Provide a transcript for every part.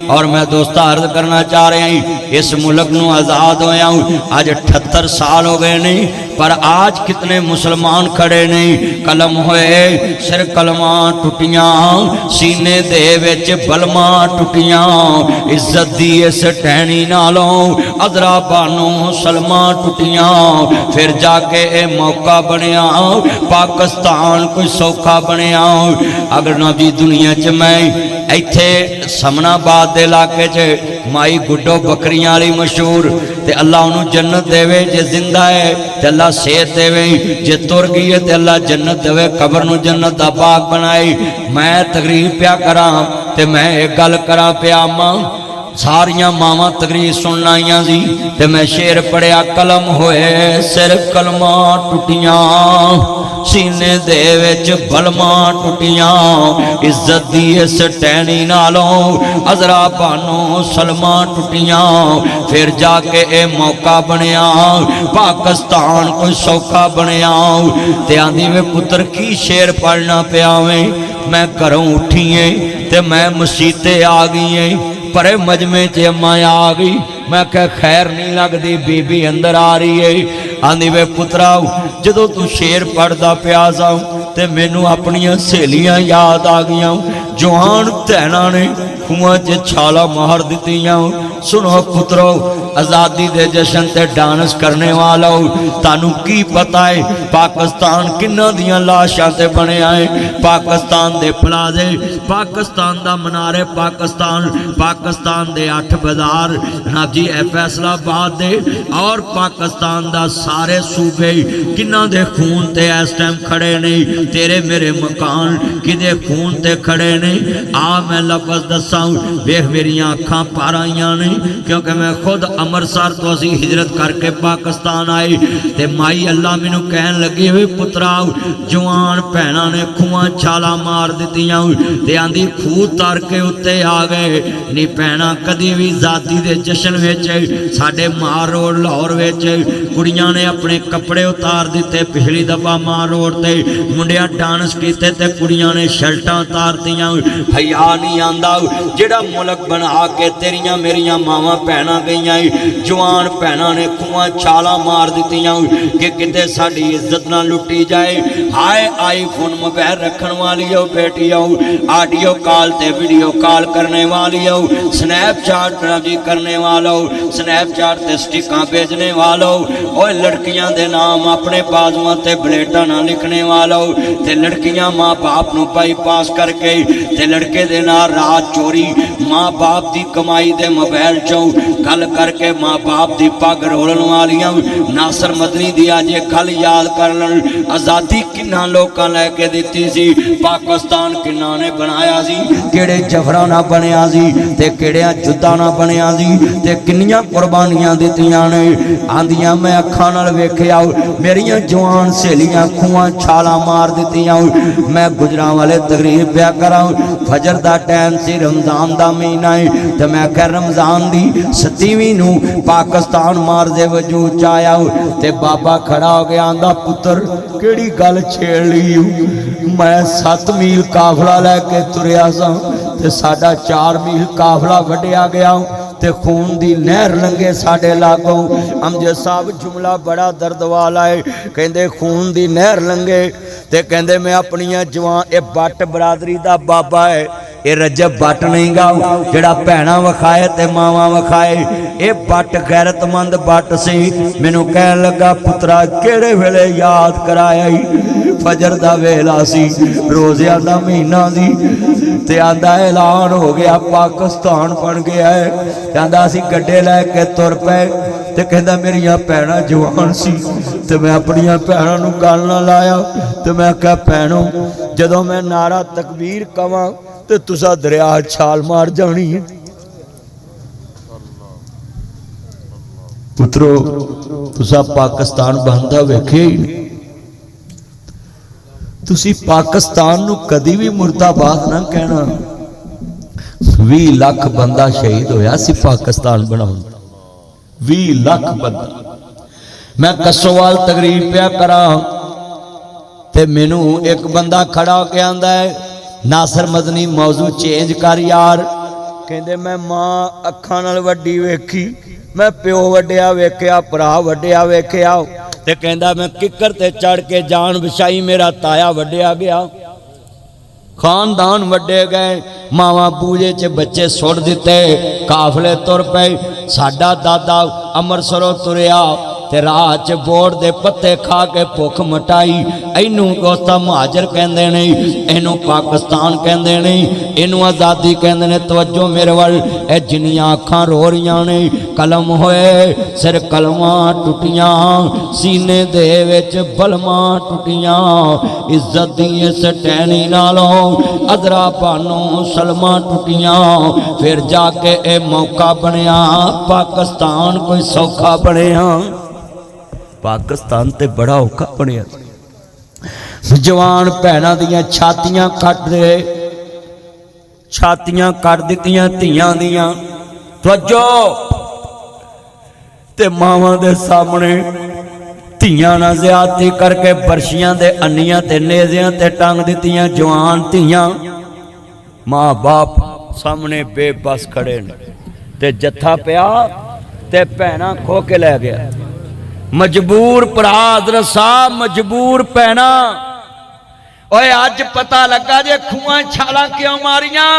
और मैं दोस्त अर्ज करना चाह रहा हूँ, इस मुल्क नू आज़ाद होया अज 78 साल हो गए नहीं, पर आज कितने मुसलमान खड़े नहीं, कलम होए सिर कलमा टुटियां, सीने दे विच बलमा टुटियां, इज्जत दी इस टहनी नालों अदरा बानो सलमा टुटियां, फिर जाके ये मौका बनया पाकिस्तान कोई सौखा बनया। अगर ना जी दुनिया च मैं इत्थे समनाबाद के इलाके च माई गुड्डो बकरियां वाली मशहूर, ते अल्लाह उन्होंने जन्नत देवे, जे जिंदा है तो अल्लाह सेहत देवे, जे तुर गई है तो अल्लाह जन्नत देवे, कबर नूं जन्नत दा बाग बनाए। मैं तकरीर पिया करा ते मैं एक गल करा पिया मां, सारिया मावां तकरीर सुनन आईयां सी ते मैं शेर पढ़िया, कलम होए सिर कलमा टुटियां, सीने दे विच बलमा टुटियां, इज्जत दी इस टहनी नालों अजरा बानो सलमा टुटियां, फिर जाके ये मौका बनया पाकिस्तान कोई सौखा बनया। ते आंदी वे पुत्र की शेर पढ़ना पिया वे, मैं घरों उठीए ते मैं मसीते आ गई परे मजमे च अम्मा आ गई, मैं क्या खैर नहीं लगती, बीबी अंदर आ रही है। आंदी वे पुत्रा जदों तू शेर पढ़दा पिया सा ते मैनू अपनियां सहेलियां याद आ गईयां, जवान भैनां ने खूहां च छाला मार दित्तियां। सुनो पुत्रो, आज़ादी दे जश्न ते डांस करने वाला तानू की पता है पाकिस्तान किन्ना दियां लाशां ते बनया है, पाकिस्तान दे प्लाजे, पाकिस्तान दा मनारे, पाकिस्तान दे 8 बाजार ना जी फैसलाबाद दे, और पाकिस्तान दा सारे सूबे किन्ना दे खून ते इस टाइम खड़े नहीं, तेरे मेरे मकान किदे खून ते खड़े नहीं। आ मैं लफज दसा, वेख मेरिया अखां पार आईयां ने, क्योंकि मैं खुद अमृतसर तो असी हिजरत करके पाकिस्तान आए, ते माई अल्लाह मैनू कहन लगी वे पुत्रा जवान भैनां ने खूहां छाला मार दित्तियां, ते आंदी खूह तर के उत्ते आ गए नी भैनां, कदी भी जाति दे जश्न विच साडे मार रोड लाहौर विच कुड़ियां ने अपने कपड़े उतार दिते, पिछली दफा मार रोड ते मुंडिया डांस कीते ते कुड़ियां ने शर्टां उतारतियां। हया नहीं आंदा जिहड़ा मुल्क बना के तेरियां मेरियां मावां भैनां गईयां, जवान भैनां ने खूहां छाला मार दित्तियां कि किते साडी इज्जत ना लुटी जाए। हाय आईफोन मोबाइल रखन वाली हो बेटी हो, ऑडियो कॉल ते वीडियो कॉल करने वाली हो, स्नैपचैट भी करने वालों, स्नैपचैट ते स्टिकां भेजने वालों, और लड़कियां दे नाम अपने बाजुआं ते ब्लेटां ना लिखने वालों, ते लड़कियां माँ बाप नूं बाईपास करके ते लड़के दे नाल रात चोरी माँ बाप दी कमाई दे मोबाइल चों गल करके माँ बाप दी पग रोलण वालियां। नासर मदनी दी अज गल याद कर लण, आज़ादी किन्ना लोकां लैके दित्ती सी, पाकिस्तान किन्ना ने बनाया सी, किहड़े जफरां ना बनिया सी ते किहड़ियां जुद्धां ना बनिया सी, ते किन्नियां कुर्बानियां दित्तियां ने। आंदियां मैं अखां नाल वेखिया मेरियां जवान सहेलियां खूहां छाला मार दित्तियां। मैं गुजरां वाले तकरीर पिया करा, फजर दा टाइम सी, रमजान दा महीना है, ते मैं कह रमजान दी 27वीं नूं पाकिस्तान मार दे वजूद च आया, ते बाबा खड़ा हो गया आंदा पुत्र केड़ी गल छेड़ ली, मैं 7 मील काफला लैके तुरिया सा ते साडा 4 मील काफला वड्डिया गया, ते खून दी नहर लंघे साडे लागों। अमजद साहब जुमला बड़ा दर्द वाला है, कहंदे खून दी नहर लंघे, ते कहंदे मैं अपनियां जवान, ये बट बरादरी दा बाबा है, ये रजब बट नहीं गा जिहड़ा भैणां वखाए ते मावां वखाए, ये बट गैरतमंद बट सी। मैनू कहन लगा पुत्रा केड़े वेले याद कराया, फजर दा वेला सी, रोज़ियां दा महीना सी, ते आंदा ऐलान हो गया पाकिस्तान बन गया है, ते आंदा असीं गड्डे लैके तुर पे, ते कहंदा मेरियां भैणां जवान सी, ते मैं अपनियां भैणां नूं गल ना लाया, ते मैं कहा भैणों जदों मैं नारा तकबीर कवां ते तुसा दरिया छाल मार जानी है। पुत्रो तुसा पाकिस्तान बनदा वेखे ही नहीं, तुसी पाकिस्तान नूं कदी भी मुर्दाबाद ना कहना। 20 लाख बंदा शहीद होया सी पाकिस्तान बनाउण, 20 लाख बंदा। मैं कसोवाल तकरीर पिया करा ते मैनू एक बंदा खड़ा होके आंदा है नासर मदनी मौजू चेंज कर यार, कहंदे मैं मां अखां नाल वड्डी वेखी, मैं प्यो वड्डिया वेख्या, भरा वड्डिया वेख्या, ते कहंदा मैं किकर ते चढ़ के जान विछाई, मेरा ताया वड्डिया गया, खानदान वड्डे गए, मावा बूझे च बच्चे सुट दिते, काफले तुर पे। साडा दादा अमृतसरों तुरिया ते राह च बोड़ दे पत्ते खा के भुख मटाई। इनू कोस्ता महाजर कहंदे नहीं, इनू पाकिस्तान कहंदे नहीं, इनू आज़ादी कहंदे ने। तवज्जो मेरे वल, ए जिन्नियां अखां रो रहियां ने, कलम होए सिर कलमां टुटियां, सीने दे विच बलमां टुटियां, इज्जत दी इस टहनी नालों अदरा भानों सलमां टुटियां, फिर जाके ए मौका बनया पाकिस्तान कोई सौखा बनया। पाकिस्तान ते बड़ा औखा बनया। जवान भैनां दियां छातियां कट दे, छातियां कट दित्तियां धीआं दियां। तवज्जो, ते मावां दे सामने धीआं नाल ज़्यादती करके बरशियां दे अन्नियां ते नेज़ियां ते टंग दित्तियां। जवान धीआं माँ बाप सामने बेबस खड़े ने, ते जत्था पिया ते भैनां खो के लै गया। मजबूर भरा हज़रत साहब, मजबूर भैना। ओए अज पता लगा जे खूहां छालां क्यों मारियां।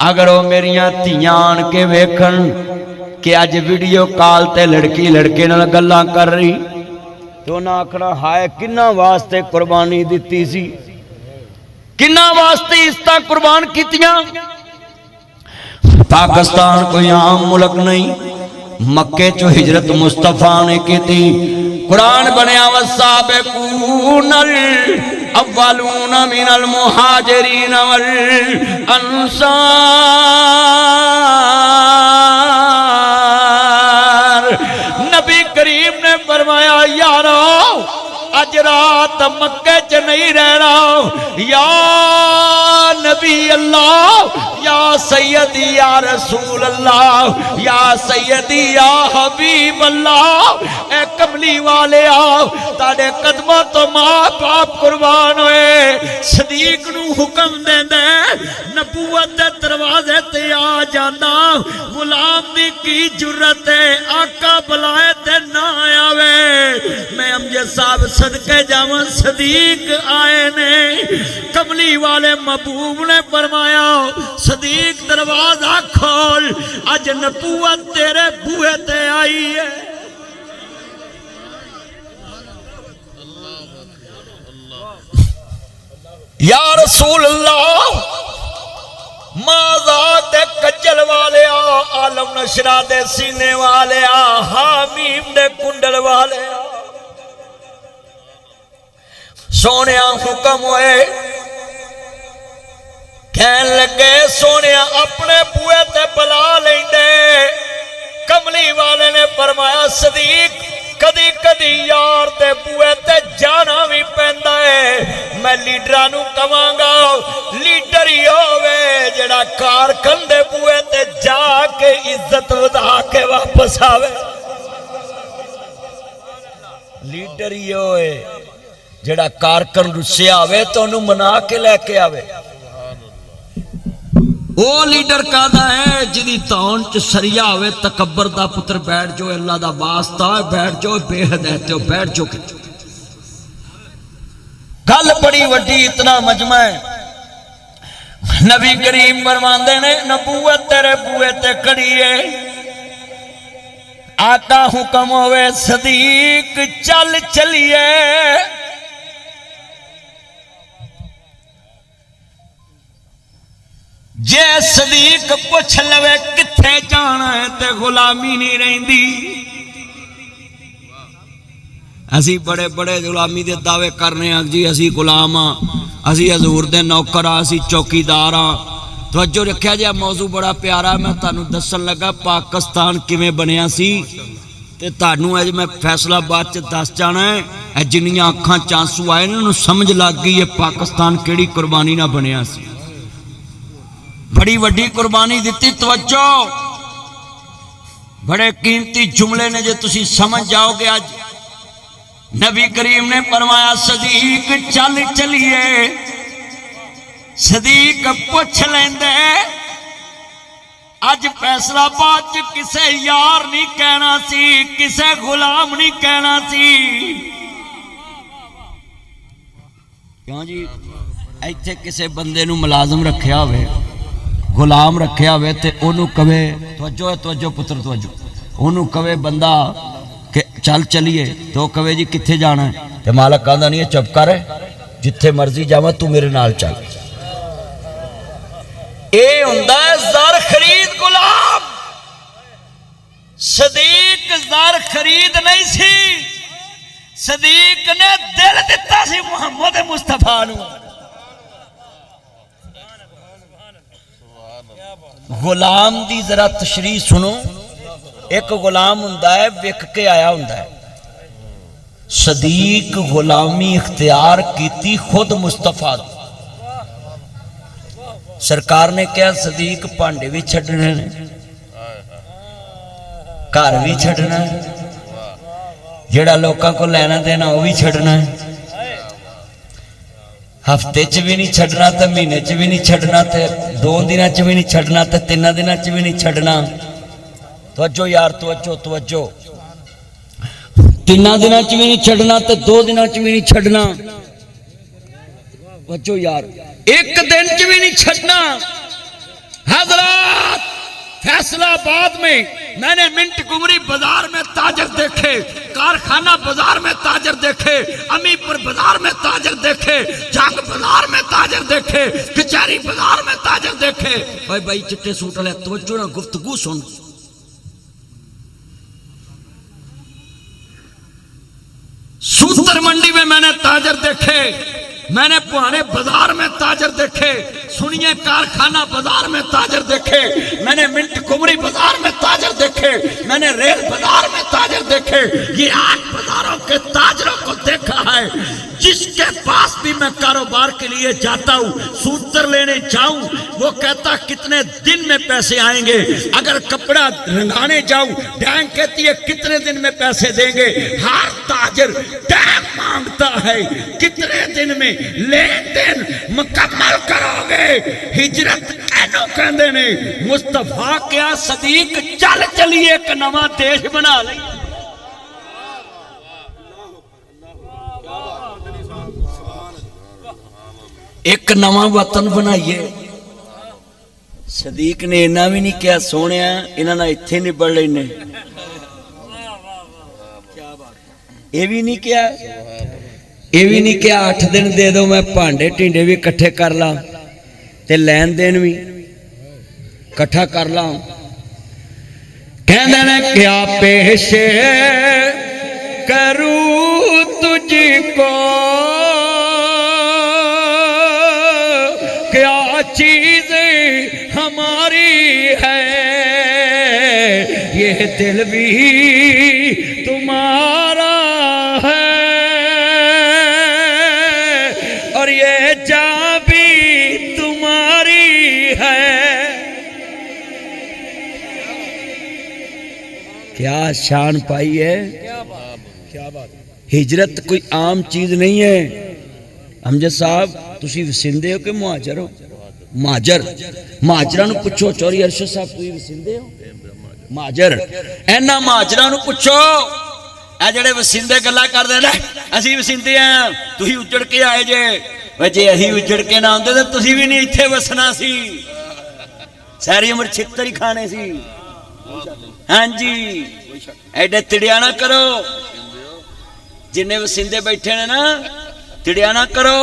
अगर वो मेरियां धीआं आन के वेखन कि अज वीडियो कॉल ते लड़की लड़के नाल गल्लां कर रही, तो उन्हां आखना हाय किन्ना वास्ते कुर्बानी दित्ती सी, किन्ना वास्ते इज्जतां कुर्बान कीतियां। पाकिस्तान कोई आम मुल्क नहीं, मक्के चो हिजरत मुस्तफा ने की। कुरान बनया वस्साबिकूनल अव्वलून मिनल मुहाजिरीन वल अंसार। नबी करीम ने फरमाया यारो अज रात मक्के च नहीं रहना, या नबी अल्लाह, या सैयदी या रसूल अल्लाह, या सैयदी या हबीब अल्लाह। ए कमली वाले आओ, ताड़े कदमों तो मां बाप कुर्बान होए। सदीक नू हुक्म देंदे नबूवत दे दरवाजे ते आ जांदा, गुलाम दी की जुर्रत है आका बुलाए ते ना आवे। मैं अमजद साहब सदके जावां, सदीक आए ने। कमली वाले महबूब ने फरमाया सदीक दरवाजा खोल, अज नबूवत तेरे बूहे ते आई है। या रसूल अल्लाह, माजा दे कज्जल वाले आलम नशरा दे सीने वाले हामीम दे कुंडल वाले सोने हुक्म होए। कहन लगे सोने अपने बुए ते बुला लेंदे। कमली वाले ने फरमाया सदीक कदी कदी यार दे बुए ते जाना भी पैंदा है। मैं लीडरां नूं कवांगा लीडर ही होवे जेड़ा कारकन दे बुए ते जाके इज्जत वधा के वापस आवे। लीडर ही होए जेड़ा कारकन रुस्या आवे तो उन्होंने मना के लैके आवे। वो लीडर कहता है जिदी तौन च सरिया होवे, तकबर दा पुत्र बैठ जाओ, अल्लाह दा वास्ता बैठ जाओ, बेहद हो बैठ जाओ। गल बड़ी वड्डी, इतना मजमा है। नबी करीम फरमांदे ने नबूवत तेरे बूए ते खड़ी है। आका हुक्म होवे सदीक चल चलिए। जे सदीक पुछ लवे किथे जाना है ते गुलामी नहीं रहिंदी। असी बड़े बड़े गुलामी दे दावे करने जी, असी गुलाम हाँ, असी हजूर दे नौकर हाँ, असी चौकीदार हाँ। तवज्जो रखिया जी, मौजू बड़ा प्यारा। मैं तुहानू दसन लगा पाकिस्तान किवें बनिया सी, ते तुहानू अज मैं फैसला बाद च दस जाना है। जिन्नियां अखां च आंसू आए ने उन्होंने समझ लग गई है पाकिस्तान केड़ी कुर्बानी ना बनिया सी। बड़ी वड्डी कुर्बानी दिती। तवज्जो, बड़े कीमती जुमले ने, जे तुसी समझ जाओगे। आज नबी करीम ने फरमाया सदीक चल चलिए। सदीक पुछ लेंदे अज फैसलाबाद च किसे यार नहीं कहना सी, किसे गुलाम नहीं कहना सी। क्यों जी? इत्थे किसे बंदे नूं मुलाजम रखिया होवे, गुलाम रखिया होवे ते ओनू कवे तवज्जो तवज्जो पुत्र तवज्जो, ओनू कवे बंदा कि चल चलिए, तो कवे जी कित्थे जाना है, ते मालक कहंदा नहीं चुप कर, जिथे मर्जी जावां तू मेरे नाल चल। ये हुंदा है ज़र खरीद गुलाम। सदीक ज़र खरीद नहीं सी, सदीक ने दिल दिता सी मुहम्मद मुस्तफा नूं। गुलाम दी जरा तशरीह सुनो। एक गुलाम हुंदा है विक के आया हुंदा है, सदीक गुलामी इख्तियार कीती खुद मुस्तफा। सरकार ने कहा सदीक भांडे भी छड्डने ने, घर भी छड्डना है, जेड़ा लोकां को लेना देना वह भी छड्डना है, हफ्ते च भी नहीं छड्डना तो महीने च भी नहीं छड्डना तो 2 दिनों च भी नहीं छड्डना तो 3 दिनों च भी नहीं छड्डना। तवज्जो यार तवज्जो तवज्जो, 3 दिनों च भी नहीं छड्डना तो 2 दिनों च भी नहीं छड्डना। तवज्जो यार, 1 दिन च भी नहीं छड्डना। हजरत फैसलाबाद में मैंने मिंट कुमरी बाजार में ताजर देखे, कारखाना बाजार में ताजर देखे, अमीपुर बाजार में ताजर देखे, जंग बाजार में ताजर देखे, कचहरी बाजार में ताजर देखे। भाई भाई चिट्टे सूट वाले तवज्जो ना, गुफ्तगू सुन। सूतर मंडी में मैंने ताजर देखे, मैंने पुराने बाजार में ताजर देखे, सुनिए कारखाना बाजार में ताजर देखे, मैंने मिंट कुमरी बाजार में ताजर देखे, मैंने रेल बाजार में ताजर देखे। ये 8 बाजारों के ताजरों को देखा है। जिसके पास भी मैं कारोबार के लिए जाता हूँ, सूतर लेने जाऊं, वो कहता कितने दिन में पैसे आएंगे। अगर कपड़ा रंगाने जाऊं, बैंक कहती है कितने दिन में पैसे देंगे। हर ताजर टाइम मांगता है, कितने दिन में लेन देन मुकम्मल करोगे। हिजरत एनो कहंदे ने। मुस्तफा क्या सदीक चल चलिए एक नवा देश बना ले। एक नवा वतन बनाइए। सदीक ने इन्ना भी नहीं किया सोने इन्होंने इत्थे निबड़ लेने, ये भी नहीं किया, ये भी नहीं किया 8 दिन दे दो मैं भांडे टिंडे भी इकट्ठे कर ला ते लैन देन भी इकट्ठा कर ला। कहंदे ने क्या पेश करूं तुझको, क्या चीज हमारी है, ये दिल भी तुम्हारा है और ये जान भी तुम्हारी है। क्या शान पाई है, क्या बात। हिजरत कोई आम चीज नहीं है। अमजद साहब तुसी वसिंदे हो कि मुहाजर हो? महाजर, महाजरां नूं पुछो। चौधरी अरशद साहब तुसी वसिंदे हो? महाजर। इन्हां महाजरां नूं पुछो, ए जेड़े वसिंदे गल्लां करदे ने असीं वसिंदे आ, तुसी उजड़ के आए जे। वे जे असीं उजड़ के ना आउंदे ते तुसी भी नहीं इत्थे वसना सी, सारी उम्र छित्तर ही खाने सी। हाँ जी, एडे तिड़िया ना करो, जिन्ने वसिंदे बैठे ने ना तिड़िया ना करो।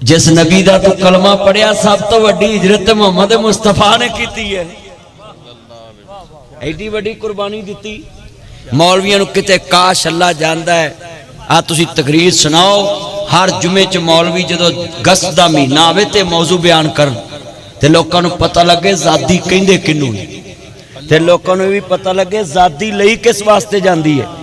जिस नबी दा तू कलमा पढ़िया सब तो वड्डी हिजरत मुहम्मद मुस्तफा ने की है। एडी वड्डी कुर्बानी दी। मौलवियों किते काश अल्लाह जानदा है। आ तुसी तकरीर सुनाओ हर जुमे च मौलवी जदों अगस्त दा महीना आवे ते मौजू बयान करन ते लोकां नूं पता लगे ज़ादी कहंदे किनू ते लोकां नूं भी पता लगे ज़ादी लई किस वास्ते जांदी है।